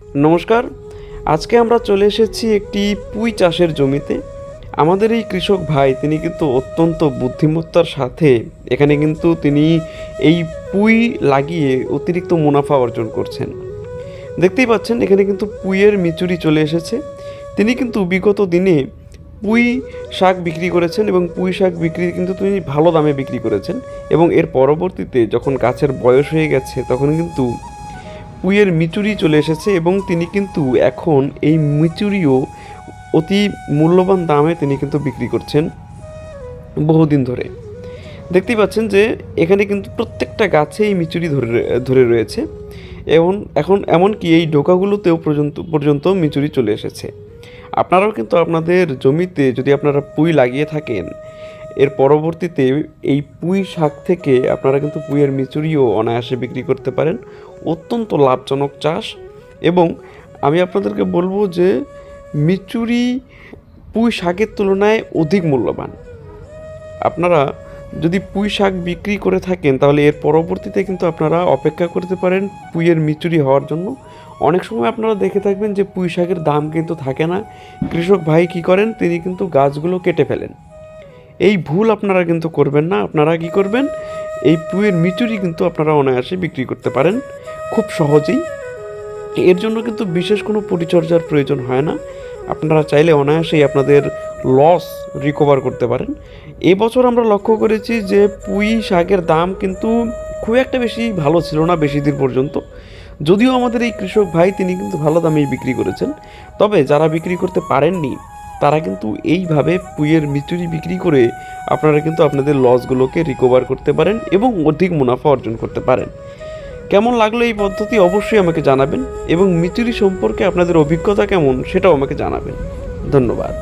নমস্কার। আজকে আমরা চলে এসেছি একটি পুঁই চাষের জমিতে। আমাদের এই কৃষক ভাই তিনি কিন্তু অত্যন্ত বুদ্ধিমত্তার সাথে এখানে কিন্তু তিনি এই পুঁই লাগিয়ে অতিরিক্ত মুনাফা অর্জন করছেন। দেখতেই পাচ্ছেন এখানে কিন্তু পুঁইয়ের মিচুরি চলে এসেছে। তিনি কিন্তু বিগত দিনে পুঁই শাক বিক্রি করেছেন এবং পুঁই শাক বিক্রি কিন্তু তিনি ভালো দামে বিক্রি করেছেন, এবং এর পরবর্তীতে যখন গাছের বয়স হয়ে গেছে তখন কিন্তু পুঁইয়ের মিচুরি চলে এসেছে এবং তিনি কিন্তু এখন এই মিচুরিও অতি মূল্যবান দামে তিনি কিন্তু বিক্রি করছেন বহুদিন ধরে। দেখতেই পাচ্ছেন যে এখানে কিন্তু প্রত্যেকটা গাছে এই মিচুরি ধরে ধরে রয়েছে, এবং এখন এমনকি এই ডোকাগুলোতেও পর্যন্ত মিচুরি চলে এসেছে। আপনারাও কিন্তু আপনাদের জমিতে যদি আপনারা পুঁই লাগিয়ে থাকেন, এর পরবর্তীতে এই পুঁই শাক থেকে আপনারা কিন্তু পুঁইয়ের মিচুরিও অনায়াসে বিক্রি করতে পারেন। অত্যন্ত লাভজনক চাষ, এবং আমি আপনাদেরকে বলবো যে মিচুরি পুঁই শাকের তুলনায় অধিক মূল্যবান। আপনারা যদি পুঁই শাক বিক্রি করে থাকেন তাহলে এর পরবর্তীতে কিন্তু আপনারা অপেক্ষা করতে পারেন পুঁইয়ের মিচুরি হওয়ার জন্য। অনেক সময় আপনারা দেখে থাকবেন যে পুঁই শাকের দাম কিন্তু থাকে না। কৃষক ভাই কী করেন, তিনি কিন্তু গাছগুলো কেটে ফেলেন। এই ভুল আপনারা কিন্তু করবেন না। আপনারা কি করবেন, এই পুঁইয়ের মিচুরি কিন্তু আপনারা অনায়াসে বিক্রি করতে পারেন খুব সহজেই। এর জন্য কিন্তু বিশেষ কোনো পরিচর্যার প্রয়োজন হয় না। আপনারা চাইলে অনায়াসেই আপনাদের লস রিকভার করতে পারেন। এবছর আমরা লক্ষ্য করেছি যে পুঁই শাকের দাম কিন্তু খুব একটা বেশি ভালো ছিল না বেশি দিন পর্যন্ত, যদিও আমাদের এই কৃষক ভাই তিনি কিন্তু ভালো দামেই বিক্রি করেছেন। তবে যারা বিক্রি করতে পারেননি তারা কিন্তু এইভাবে পুঁইয়ের মিচুরি বিক্রি করে আপনারা কিন্তু আপনাদের লসগুলোকে রিকভার করতে পারেন এবং অধিক মুনাফা অর্জন করতে পারেন। কেমন লাগলো এই পদ্ধতি অবশ্যই আমাকে জানাবেন, এবং মিচুরি সম্পর্কে আপনাদের অভিজ্ঞতা কেমন সেটাও আমাকে জানাবেন। ধন্যবাদ।